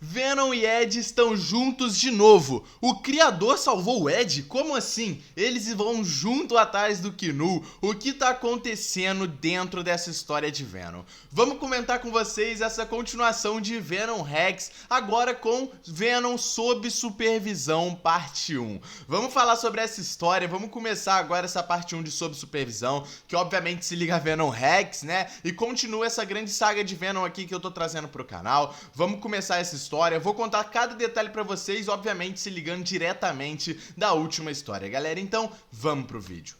Venom e Ed estão juntos de novo. O criador salvou o Ed? Como assim? Eles vão junto atrás do Knu. O que tá acontecendo dentro dessa história de Venom? Vamos comentar com vocês essa continuação de Venom Rex, agora com Venom sob supervisão, parte 1. Vamos falar sobre essa história, vamos começar agora essa parte 1 de sob supervisão, que obviamente se liga a Venom Rex, né? E continua essa grande saga de Venom aqui que eu tô trazendo pro canal. Vamos começar essa história, vou contar cada detalhe pra vocês, obviamente se ligando diretamente da última história, galera. Então, vamos pro vídeo.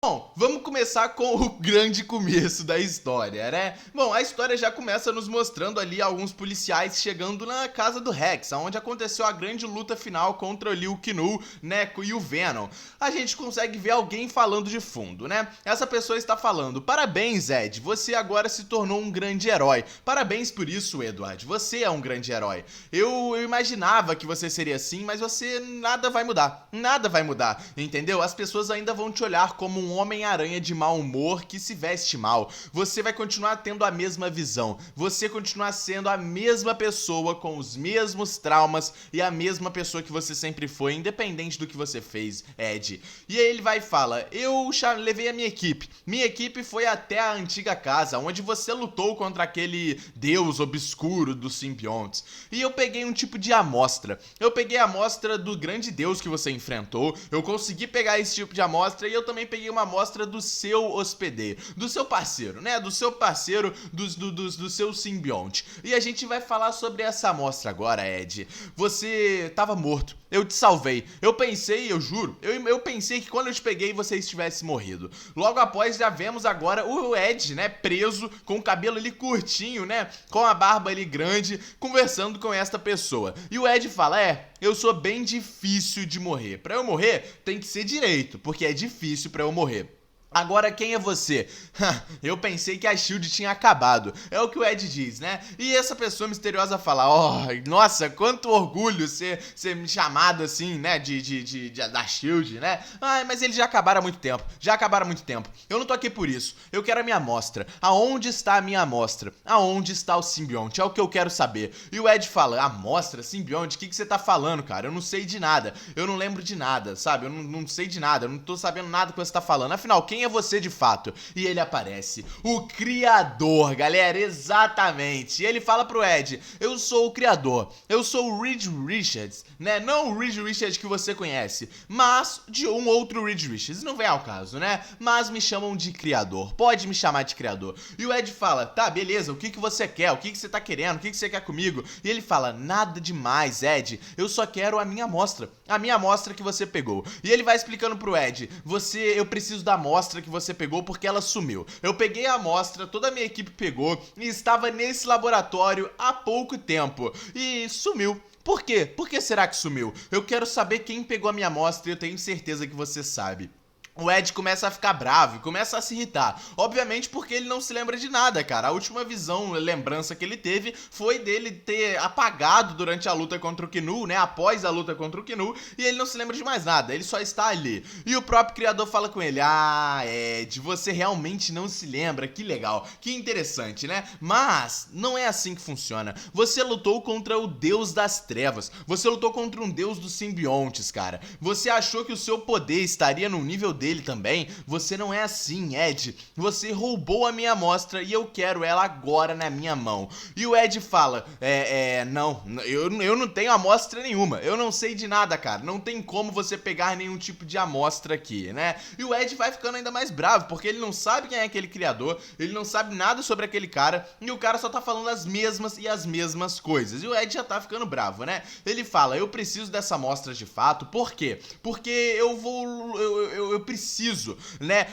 Bom, vamos começar com o grande começo da história, né? Bom, a história já começa nos mostrando ali alguns policiais chegando na casa do Rex, onde aconteceu a grande luta final contra ali o Knu, né, e o Venom. A gente consegue ver alguém falando de fundo, né? Essa pessoa está falando: parabéns, Ed, você agora se tornou um grande herói. Parabéns por isso, Edward, você é um grande herói. Eu imaginava que você seria assim, mas você, nada vai mudar, entendeu? As pessoas ainda vão te olhar como um Homem-Aranha de mau humor que se veste mal. Você vai continuar tendo a mesma visão. Você continuar sendo a mesma pessoa com os mesmos traumas e a mesma pessoa que você sempre foi, independente do que você fez, Ed. E aí ele vai e fala: eu levei a minha equipe. Minha equipe foi até a antiga casa, onde você lutou contra aquele deus obscuro dos simbiontes. E eu peguei um tipo de amostra. Eu peguei a amostra do grande deus que você enfrentou. Eu consegui pegar esse tipo de amostra e eu também peguei uma amostra do seu hospedeiro, do seu parceiro, né? Do seu parceiro, do seu simbionte. E a gente vai falar sobre essa amostra agora, Ed. Você tava morto. Eu te salvei. Eu pensei, eu juro, eu pensei que quando eu te peguei você estivesse morrido. Logo após já vemos agora o Ed, né, preso, com o cabelo ali curtinho, né, com a barba ali grande, conversando com esta pessoa. E o Ed fala: eu sou bem difícil de morrer. Pra eu morrer, tem que ser direito, porque é difícil pra eu morrer. Agora quem é você? Eu pensei que a SHIELD tinha acabado. É o que o Ed diz, né? E essa pessoa misteriosa fala: nossa, quanto orgulho ser me chamado assim, né? Da SHIELD, né? Mas eles já acabaram há muito tempo. Eu não tô aqui por isso. Eu quero a minha amostra. Aonde está a minha amostra? Aonde está o simbionte? É o que eu quero saber. E o Ed fala: amostra? Simbionte? O que você tá falando, cara? Eu não sei de nada. Eu não lembro de nada, sabe? Eu não sei de nada. Eu não tô sabendo nada que você tá falando. Afinal, quem é você de fato? E ele aparece: o criador, galera, exatamente. E ele fala pro Ed: eu sou o criador, eu sou o Reed Richards, né? Não o Reed Richards que você conhece, mas de um outro Reed Richards, não vem ao caso, né? Mas me chamam de criador, pode me chamar de criador. E o Ed fala: tá, beleza, o que você quer? O que você tá querendo? O que você quer comigo? E ele fala: nada demais, Ed, eu só quero a minha amostra que você pegou. E ele vai explicando pro Ed: eu preciso da amostra que você pegou porque ela sumiu. Eu peguei a amostra, toda a minha equipe pegou e estava nesse laboratório há pouco tempo e sumiu. Por quê? Por que será que sumiu? Eu quero saber quem pegou a minha amostra e eu tenho certeza que você sabe. O Ed começa a ficar bravo, começa a se irritar. Obviamente porque ele não se lembra de nada, cara. A última lembrança que ele teve foi dele ter apagado durante a luta contra o Knu, né? Após a luta contra o Knu, e ele não se lembra de mais nada, ele só está ali. E o próprio criador fala com ele: Ed, você realmente não se lembra, que legal, que interessante, né? Mas não é assim que funciona. Você lutou contra o deus das trevas, você lutou contra um deus dos simbiontes, cara. Você achou que o seu poder estaria no nível dele também? Você não é assim, Ed. Você roubou a minha amostra e eu quero ela agora na minha mão. E o Ed fala: não, eu não tenho amostra nenhuma. Eu não sei de nada, cara. Não tem como você pegar nenhum tipo de amostra aqui, né? E o Ed vai ficando ainda mais bravo, porque ele não sabe quem é aquele criador, ele não sabe nada sobre aquele cara, e o cara só tá falando as mesmas coisas. E o Ed já tá ficando bravo, né? Ele fala: eu preciso dessa amostra de fato. Por quê? Porque eu preciso, né,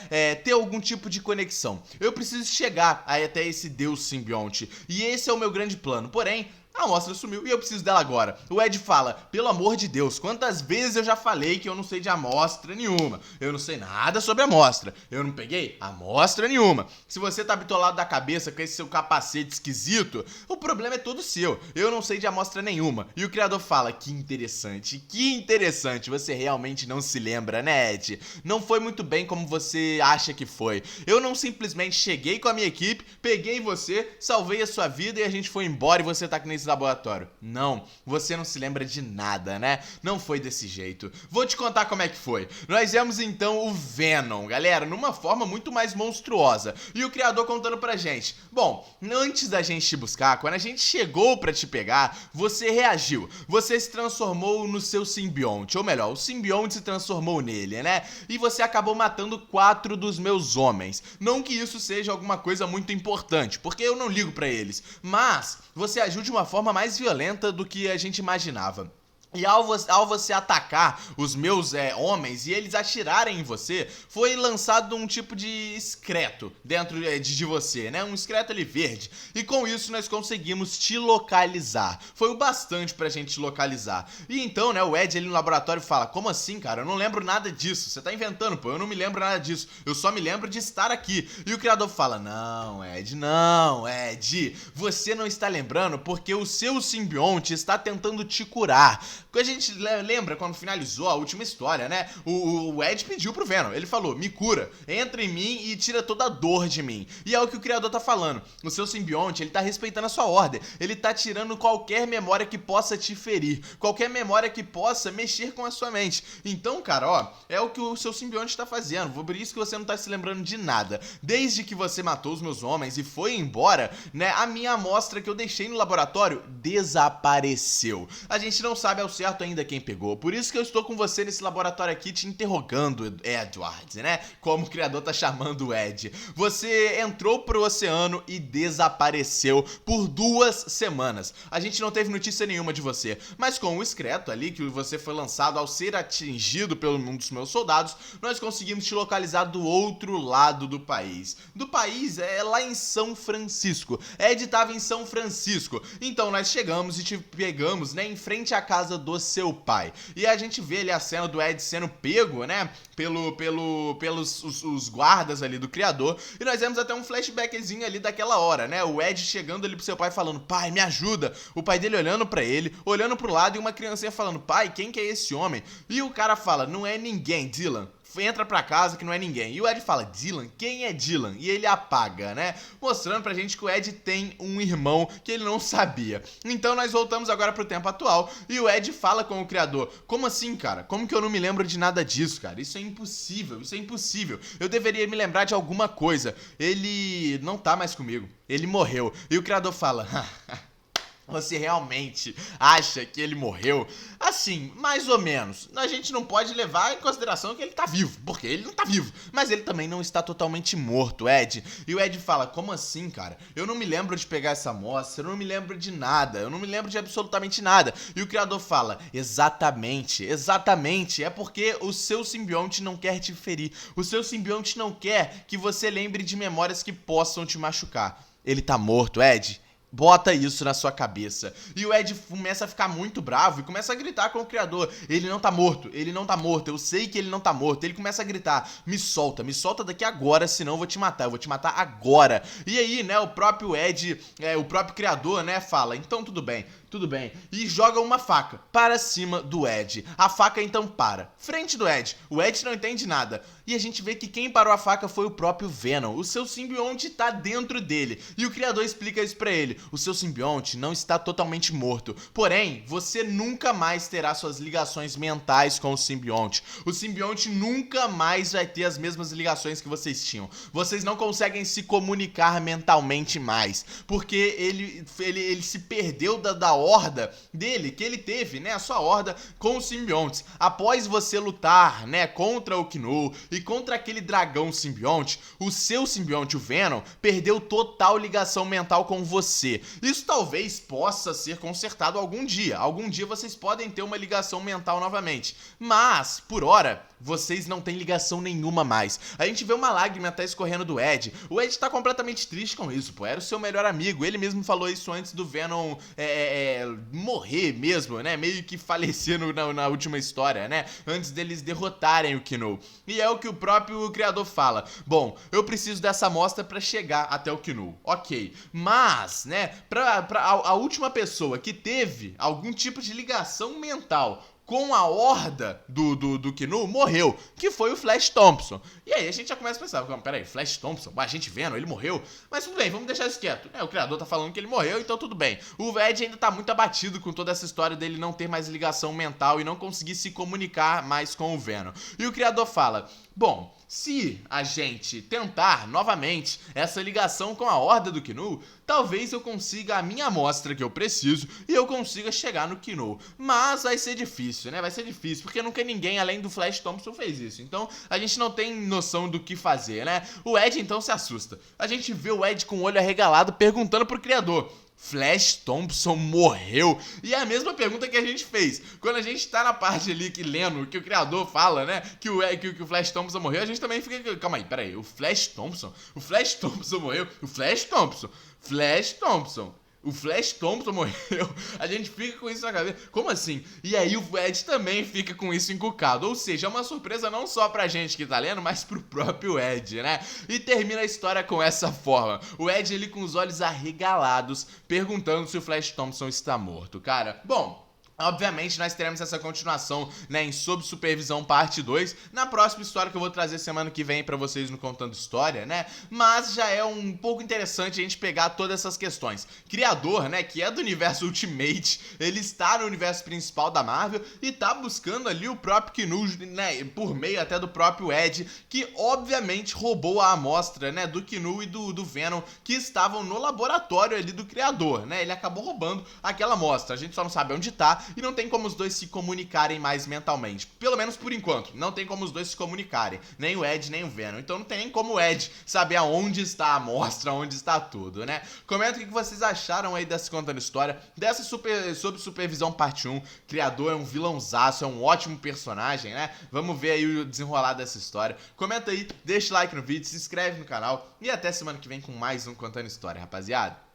ter algum tipo de conexão. Eu preciso chegar aí até esse deus simbionte. E esse é o meu grande plano. Porém, A amostra sumiu e eu preciso dela agora. O Ed fala, pelo amor de Deus, quantas vezes eu já falei que eu não sei de amostra nenhuma. Eu não sei nada sobre amostra. Eu não peguei amostra nenhuma. Se você tá bitolado da cabeça com esse seu capacete esquisito, o problema é todo seu. Eu não sei de amostra nenhuma. E o criador fala, que interessante, você realmente não se lembra, né, Ed? Não foi muito bem como você acha que foi. Eu não simplesmente cheguei com a minha equipe, peguei você, salvei a sua vida e a gente foi embora e você tá aqui nesse laboratório. Não, você não se lembra de nada, né? Não foi desse jeito. Vou te contar como é que foi. Nós vemos então o Venom, galera, numa forma muito mais monstruosa. E o criador contando pra gente. Bom, antes da gente te buscar, quando a gente chegou pra te pegar, você reagiu. Você se transformou no seu simbionte. Ou melhor, o simbionte se transformou nele, né? E você acabou matando 4 dos meus homens. Não que isso seja alguma coisa muito importante, porque eu não ligo pra eles. Mas você agiu de uma forma mais violenta do que a gente imaginava. E ao você atacar os meus homens e eles atirarem em você, foi lançado um tipo de excreto dentro de você, né? Um excreto ali verde. E com isso nós conseguimos te localizar. Foi o bastante pra gente te localizar. E então, né, o Ed ali no laboratório fala, como assim, cara? Eu não lembro nada disso. Você tá inventando, pô. Eu não me lembro nada disso. Eu só me lembro de estar aqui. E o criador fala, não, Ed. Você não está lembrando porque o seu simbionte está tentando te curar. A gente lembra quando finalizou a última história, né? O Ed pediu pro Venom, ele falou, me cura, entra em mim e tira toda a dor de mim. E é o que o criador tá falando, o seu simbionte, ele tá respeitando a sua ordem, ele tá tirando qualquer memória que possa te ferir, qualquer memória que possa mexer com a sua mente. Então, cara, ó, é o que o seu simbionte tá fazendo, por isso que você não tá se lembrando de nada. Desde que você matou os meus homens e foi embora, né, a minha amostra que eu deixei no laboratório desapareceu. A gente não sabe ao certo ainda quem pegou, por isso que eu estou com você nesse laboratório aqui te interrogando, Edward, né? Como o criador tá chamando o Ed. Você entrou pro oceano e desapareceu por 2 semanas. A gente não teve notícia nenhuma de você, mas com o excreto ali, que você foi lançado ao ser atingido pelo um dos meus soldados, nós conseguimos te localizar do outro lado do país. Do país é lá em São Francisco. Ed tava em São Francisco. Então nós chegamos e te pegamos, né, em frente à casa do seu pai. E a gente vê ali a cena do Ed sendo pego, né, pelos os guardas ali do criador. E nós vemos até um flashbackzinho ali daquela hora, né, o Ed chegando ali pro seu pai falando, pai, me ajuda. O pai dele olhando pra ele, olhando pro lado e uma criancinha falando, pai, quem que é esse homem? E o cara fala, não é ninguém, Dylan. Entra pra casa que não é ninguém. E o Ed fala, Dylan? Quem é Dylan? E ele apaga, né? Mostrando pra gente que o Ed tem um irmão que ele não sabia. Então nós voltamos agora pro tempo atual e o Ed fala com o criador, como assim, cara? Como que eu não me lembro de nada disso, cara? Isso é impossível, isso é impossível. Eu deveria me lembrar de alguma coisa. Ele não tá mais comigo. Ele morreu. E o criador fala, você realmente acha que ele morreu? Assim, mais ou menos. A gente não pode levar em consideração que ele tá vivo, porque ele não tá vivo. Mas ele também não está totalmente morto, Ed. E o Ed fala, como assim, cara? Eu não me lembro de pegar essa amostra, eu não me lembro de nada, eu não me lembro de absolutamente nada. E o criador fala, exatamente, é porque o seu simbionte não quer te ferir. O seu simbionte não quer que você lembre de memórias que possam te machucar. Ele tá morto, Ed. Bota isso na sua cabeça. E o Ed começa a ficar muito bravo e começa a gritar com o criador. Ele não tá morto, eu sei que ele não tá morto. Ele começa a gritar, me solta daqui agora, senão eu vou te matar agora. E aí, né, o próprio Ed, o próprio criador, né, fala, então tudo bem. E joga uma faca para cima do Ed. A faca então para, frente do Ed. O Ed não entende nada. E a gente vê que quem parou a faca foi o próprio Venom. O seu simbionte tá dentro dele. E o criador explica isso pra ele. O seu simbionte não está totalmente morto. Porém, você nunca mais terá suas ligações mentais com o simbionte. O simbionte nunca mais vai ter as mesmas ligações que vocês tinham. Vocês não conseguem se comunicar mentalmente mais. Porque ele se perdeu da horda dele, que ele teve, né, a sua horda com os simbiontes. Após você lutar, né, contra o Knull e contra aquele dragão simbionte, o seu simbionte, o Venom, perdeu total ligação mental com você. Isso talvez possa ser consertado algum dia. Algum dia vocês podem ter uma ligação mental novamente. Mas, por hora, vocês não têm ligação nenhuma mais. A gente vê uma lágrima até escorrendo do Ed. O Ed tá completamente triste com isso, pô. Era o seu melhor amigo. Ele mesmo falou isso antes do Venom morrer mesmo, né? Meio que falecer na última história, né? Antes deles derrotarem o Knull. E é o que o próprio criador fala. Bom, eu preciso dessa amostra pra chegar até o Knull. Ok. Mas, né? A última pessoa que teve algum tipo de ligação mental com a horda do Knull morreu, que foi o Flash Thompson. E aí a gente já começa a pensar, peraí, Flash Thompson, a gente vendo, ele morreu, mas tudo bem, vamos deixar isso quieto. O criador tá falando que ele morreu, então tudo bem. O Ed ainda tá muito abatido com toda essa história dele não ter mais ligação mental e não conseguir se comunicar mais com o Venom. E o criador fala, bom, se a gente tentar novamente essa ligação com a horda do Knull, talvez eu consiga a minha amostra que eu preciso e eu consiga chegar no Knull. Mas vai ser difícil, né? Vai ser difícil, porque nunca ninguém além do Flash Thompson fez isso. Então a gente não tem noção do que fazer, né? O Ed então se assusta. A gente vê o Ed com o olho arregalado perguntando pro criador: Flash Thompson morreu? E é a mesma pergunta que a gente fez. Quando a gente tá na parte ali que lendo, que o criador fala, né, que o Flash Thompson morreu, a gente também fica, calma aí, peraí, o Flash Thompson morreu? O Flash Thompson morreu. A gente fica com isso na cabeça. Como assim? E aí o Ed também fica com isso encucado. Ou seja, é uma surpresa não só pra gente que tá lendo, mas pro próprio Ed, né? E termina a história com essa forma. O Ed, ele com os olhos arregalados, perguntando se o Flash Thompson está morto. Cara, bom, obviamente nós teremos essa continuação, né, em Sob Supervisão parte 2, na próxima história que eu vou trazer semana que vem pra vocês no Contando História, né, mas já é um pouco interessante a gente pegar todas essas questões. Criador, né, que é do universo Ultimate, ele está no universo principal da Marvel e tá buscando ali o próprio Knull, né, por meio até do próprio Ed, que obviamente roubou a amostra, né, do Knull e do Venom, que estavam no laboratório ali do criador, né, ele acabou roubando aquela amostra, a gente só não sabe onde tá, e não tem como os dois se comunicarem mais mentalmente. Pelo menos por enquanto, não tem como os dois se comunicarem. Nem o Ed, nem o Venom. Então não tem nem como o Ed saber aonde está a amostra, onde está tudo, né? Comenta o que vocês acharam aí dessa Contando História, dessa Sob Supervisão parte 1. Criador é um vilãozaço, é um ótimo personagem, né? Vamos ver aí o desenrolar dessa história. Comenta aí, deixa o like no vídeo, se inscreve no canal e até semana que vem com mais um Contando História, rapaziada.